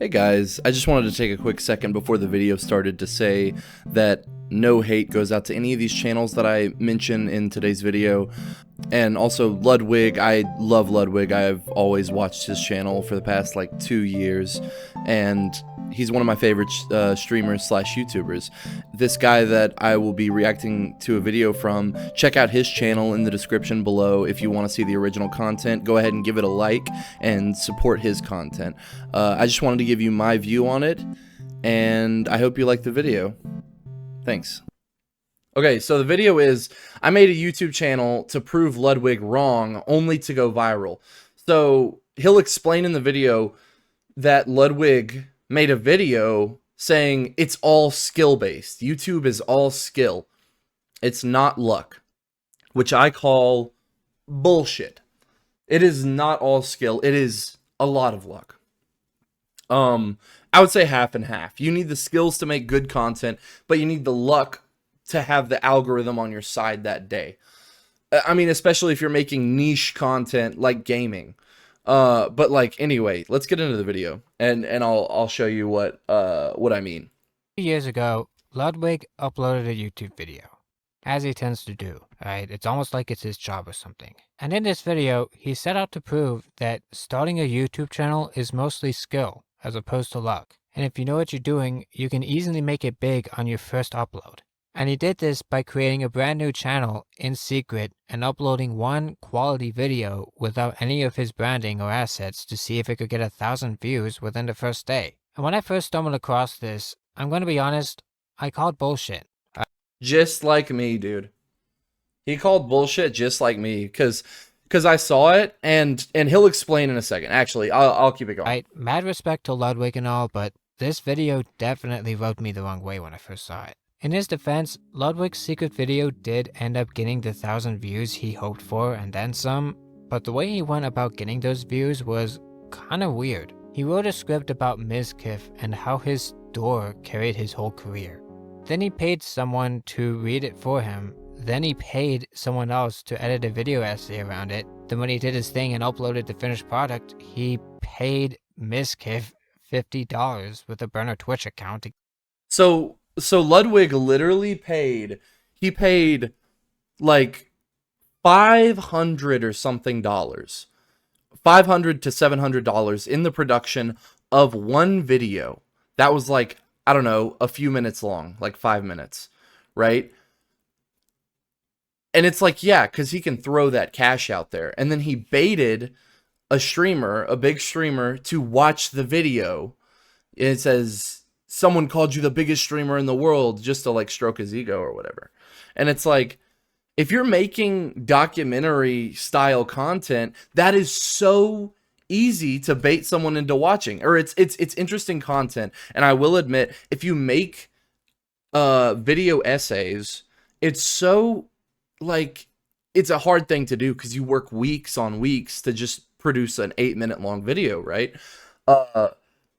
Hey guys, I just wanted to take a quick second before the video started to say that no hate goes out to any of these channels that I mention in today's video. And also Ludwig, I love Ludwig. I've always watched his channel for the past like 2 years, and he's one of my favorite streamers slash YouTubers. This guy that I will be reacting to a video from, check out his channel in the description below if you want to see the original content. Go ahead and give it a like and support his content. I just wanted to give you my view on it, and I hope you like the video. Thanks. Okay, so the video is, I made a YouTube channel to prove Ludwig wrong, only to go viral. So he'll explain in the video that Ludwig made a video saying it's all skill-based. YouTube is all skill. It's not luck, which I call bullshit. It is not all skill. It is a lot of luck. I would say half and half. You need the skills to make good content, but you need the luck to have the algorithm on your side that day. I mean, especially if you're making niche content like gaming. But like, anyway, let's get into the video, and I'll show you what I mean. Years ago, Ludwig uploaded a YouTube video, as he tends to do, right? It's almost like it's his job or something. And in this video, he set out to prove that starting a YouTube channel is mostly skill, as opposed to luck. And if you know what you're doing, you can easily make it big on your first upload. And he did this by creating a brand new channel in secret and uploading one quality video without any of his branding or assets to see if it could get 1,000 views within the first day. And when I first stumbled across this, I'm going to be honest, I called bullshit. Just like me, dude. He called bullshit just like me, because I saw it, and he'll explain in a second. Actually, I'll keep it going. Right, mad respect to Ludwig and all, but this video definitely rubbed me the wrong way when I first saw it. In his defense, Ludwig's secret video did end up getting the 1,000 views he hoped for and then some, but the way he went about getting those views was kinda weird. He wrote a script about Mizkif and how his store carried his whole career. Then he paid someone to read it for him. Then he paid someone else to edit a video essay around it. Then when he did his thing and uploaded the finished product, he paid Mizkif $50 with a burner Twitch account. So Ludwig literally paid like $500 or something dollars. $500 to $700 in the production of one video. That was like, I don't know, a few minutes long, like 5 minutes, right? And it's like, yeah, because he can throw that cash out there. And then he baited a streamer, a big streamer, to watch the video. And it says, someone called you the biggest streamer in the world, just to like stroke his ego or whatever. And it's like, if you're making documentary style content, that is so easy to bait someone into watching, or it's interesting content. And I will admit, if you make video essays, it's so like, it's a hard thing to do because you work weeks on weeks to just produce an 8-minute long video, right?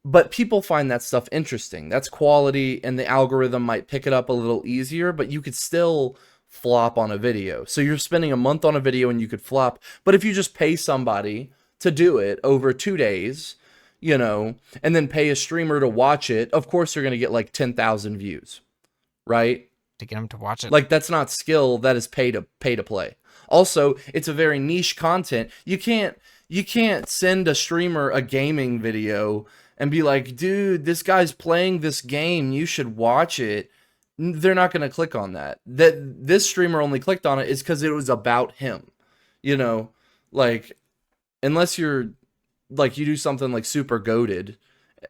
But people find that stuff interesting. That's quality, and the algorithm might pick it up a little easier, but you could still flop on a video. So you're spending a month on a video and you could flop. But if you just pay somebody to do it over 2 days, you know, and then pay a streamer to watch it, of course you're going to get like 10,000 views, right? To get him to watch it. Like, that's not skill, that is pay to play. Also, it's a very niche content. You can't send a streamer a gaming video and be like, dude, this guy's playing this game, you should watch it. They're not going to click on that. This streamer only clicked on it is because it was about him. You know, like, unless you're like, you do something like super goated,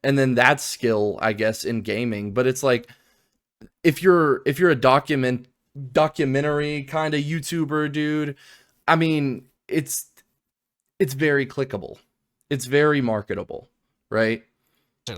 and then that's skill, I guess, in gaming. But it's like, if you're a documentary kind of YouTuber, dude, I mean, it's very clickable. It's very marketable, right?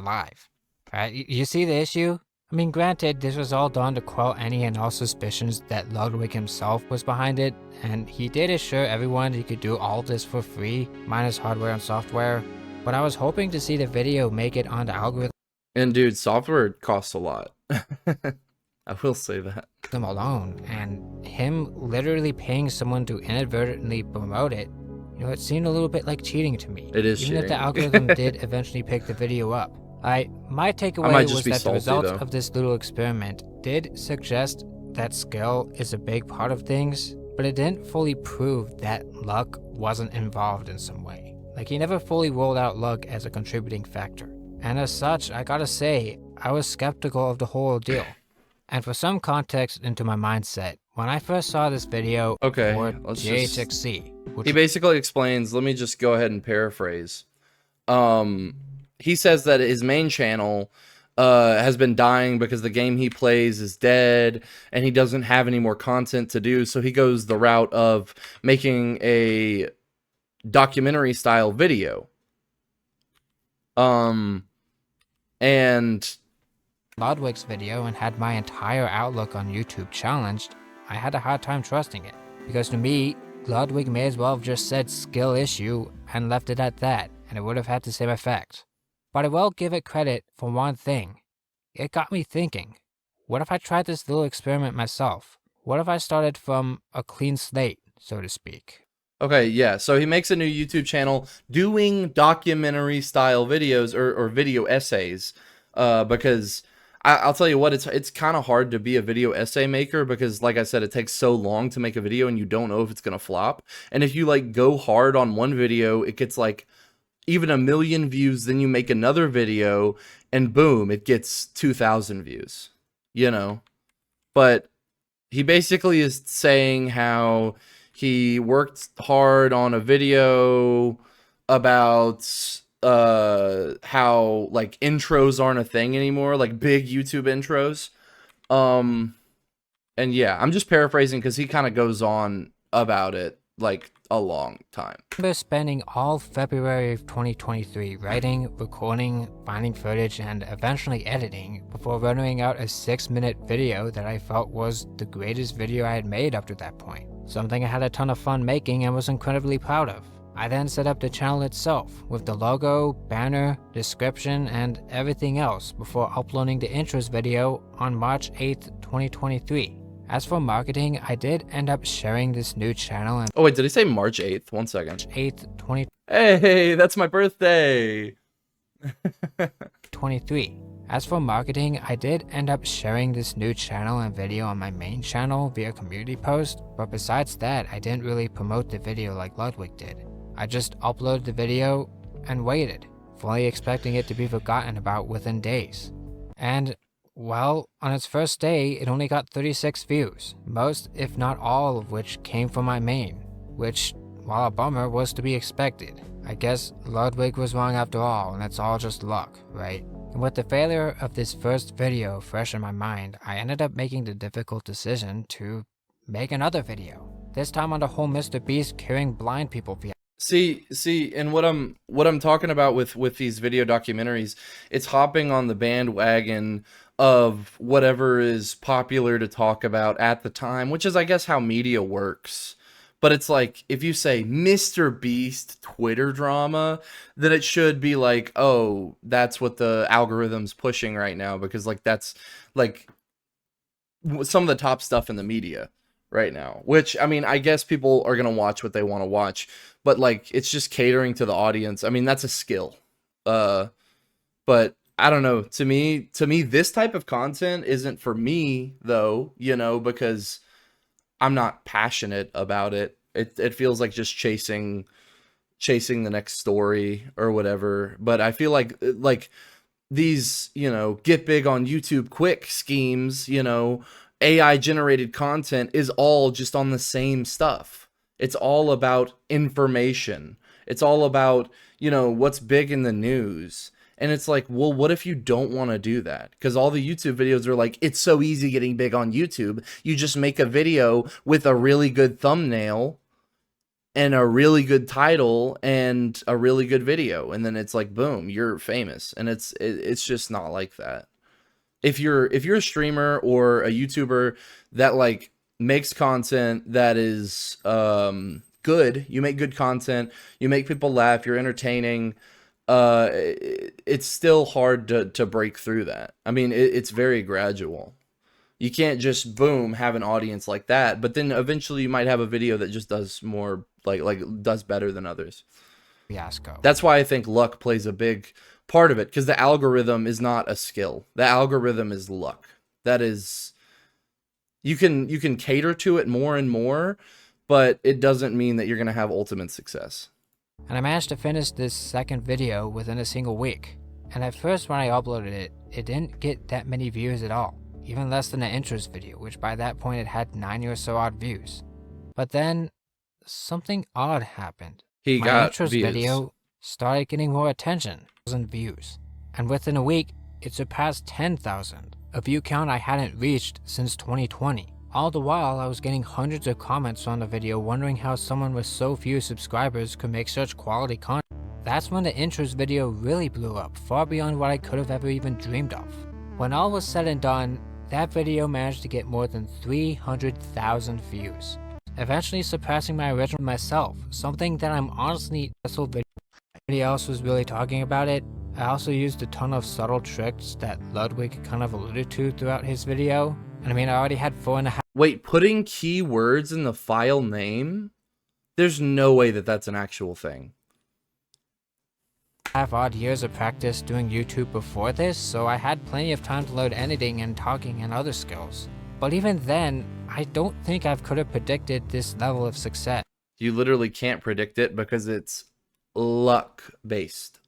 Live, right? You see the issue? I mean, granted, this was all done to quell any and all suspicions that Ludwig himself was behind it, and he did assure everyone he could do all this for free, minus hardware and software, but I was hoping to see the video make it on the algorithm. And dude, software costs a lot. I will say that. Them alone, and him literally paying someone to inadvertently promote it, you know, it seemed a little bit like cheating to me. It is Even cheating. if the algorithm did eventually pick the video up. My I takeaway might just was be that the salty results though. of this little experiment did suggest that skill is a big part of things, but it didn't fully prove that luck wasn't involved in some way. Like, he never fully rolled out luck as a contributing factor. And as such, I gotta say, I was skeptical of the whole deal. And for some context into my mindset, when I first saw this video Okay, for let's just... GHXC, which He basically explains, let me just go ahead and paraphrase. He says that his main channel has been dying because the game he plays is dead and he doesn't have any more content to do, so he goes the route of making a documentary style video. And Ludwig's video and had my entire outlook on YouTube challenged, I had a hard time trusting it. Because to me, Ludwig may as well have just said skill issue and left it at that, and it would have had the same effect. But I will give it credit for one thing. It got me thinking, what if I tried this little experiment myself? What if I started from a clean slate, so to speak? okay, yeah, so he makes a new YouTube channel doing documentary style videos or video essays, because I'll tell you what, it's kind of hard to be a video essay maker because, like I said, it takes so long to make a video and you don't know if it's gonna flop. And if you like go hard on one video, it gets like even 1 million views, then you make another video and boom, it gets 2,000 views, you know. But he basically is saying how he worked hard on a video about how like intros aren't a thing anymore, like big YouTube intros. And yeah, I'm just paraphrasing because he kind of goes on about it like a long time. I remember spending all February of 2023 writing, recording, finding footage, and eventually editing before rendering out a 6-minute video that I felt was the greatest video I had made up to that point. Something I had a ton of fun making and was incredibly proud of. I then set up the channel itself with the logo, banner, description, and everything else before uploading the intros video on March 8th, 2023. As for marketing, I did end up sharing this new channel on Oh wait, did he say March 8th? 1 second. 8th, 2023. Hey, that's my birthday. As for marketing, I did end up sharing this new channel and video on my main channel via community post, but besides that, I didn't really promote the video like Ludwig did. I just uploaded the video and waited, fully expecting it to be forgotten about within days. And, well, on its first day, it only got 36 views, most, if not all, of which came from my main, which, while a bummer, was to be expected. I guess Ludwig was wrong after all, and it's all just luck, right? And with the failure of this first video fresh in my mind, I ended up making the difficult decision to make another video. This time on the whole Mr. Beast curing blind people fiasco. See, and what I'm talking about with these video documentaries, it's hopping on the bandwagon of whatever is popular to talk about at the time, which is, I guess, how media works. But it's like, if you say Mr. Beast Twitter drama, then it should be like, oh, that's what the algorithm's pushing right now, because like that's like some of the top stuff in the media right now, which, I mean, I guess people are gonna watch what they want to watch, but like it's just catering to the audience. I mean, that's a skill. But I don't know, to me this type of content isn't for me though, you know, because I'm not passionate about it. It feels like just chasing the next story or whatever. But I feel like these, you know, get big on YouTube quick schemes, you know, AI generated content is all just on the same stuff. It's all about information. It's all about, you know, what's big in the news. And it's like, well, what if you don't want to do that? Because all the YouTube videos are like, it's so easy getting big on YouTube. You just make a video with a really good thumbnail and a really good title and a really good video. And then it's like, boom, you're famous. And it's just not like that. If you're a streamer or a YouTuber that like makes content that is good, you make good content, you make people laugh, you're entertaining, it's still hard to break through that. I mean, it's very gradual. You can't just boom have an audience like that, but then eventually you might have a video that just does more like does better than others. Fiasco. That's why I think luck plays a big part of it, because the algorithm is not a skill. The algorithm is luck. That is, you can cater to it more and more, but it doesn't mean that you're going to have ultimate success. And I managed to finish this second video within a single week. And at first when I uploaded it, it didn't get that many views at all. Even less than the intros video, which by that point it had 90 or so odd views. But then, something odd happened. He My got intros views. video started getting more attention, 1,000 views. And within a week, it surpassed 10,000, a view count I hadn't reached since 2020. All the while, I was getting hundreds of comments on the video wondering how someone with so few subscribers could make such quality content. That's when the intros video really blew up, far beyond what I could have ever even dreamed of. When all was said and done, that video managed to get more than 300,000 views, eventually surpassing my original myself, something that I'm honestly successful video. Nobody else was really talking about it. I also used a ton of subtle tricks that Ludwig kind of alluded to throughout his video. And I mean, I already had 4.5. Wait, putting keywords in the file name? There's no way that that's an actual thing. Odd years of practice doing YouTube before this, so I had plenty of time to learn editing and talking and other skills. But even then, I don't think I could have predicted this level of success. You literally can't predict it because it's luck based.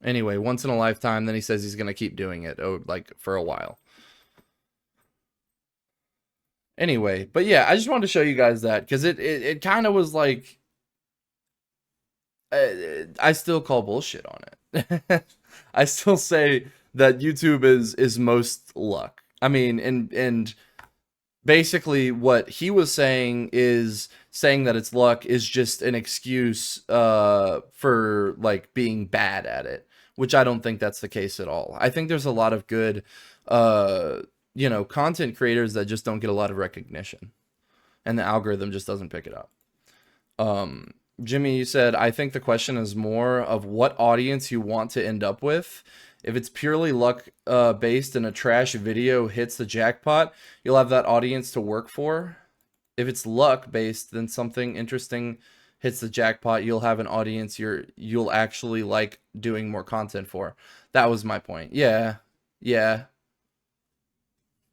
Anyway, once in a lifetime, then he says he's going to keep doing it, like, for a while. Anyway, but yeah, I just wanted to show you guys that, because it kind of was like, I still call bullshit on it. I still say that YouTube is most luck. I mean, and basically what he was saying is saying that it's luck is just an excuse for like being bad at it, which I don't think that's the case at all. I think there's a lot of good you know, content creators that just don't get a lot of recognition, and the algorithm just doesn't pick it up. Jimmy, you said, I think the question is more of what audience you want to end up with. If it's purely luck based and a trash video hits the jackpot, you'll have that audience to work for. If it's luck based, then something interesting hits the jackpot, you'll have an audience you'll actually like doing more content for. That was my point. Yeah.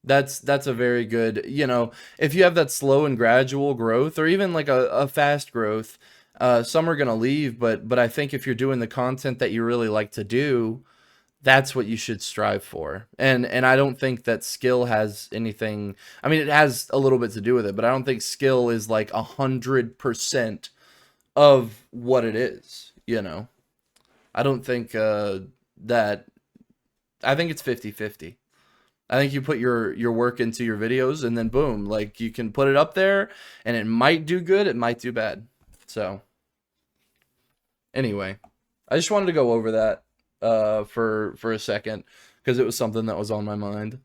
That's a very good, you know, if you have that slow and gradual growth, or even like a fast growth, some are gonna leave, but I think if you're doing the content that you really like to do, that's what you should strive for. And I don't think that skill has anything, I mean, it has a little bit to do with it, but I don't think skill is like 100% of what it is, you know. I don't think that, I think it's 50-50. I think you put your work into your videos, and then boom, like, you can put it up there and it might do good, it might do bad. So anyway, I just wanted to go over that for a second, because it was something that was on my mind.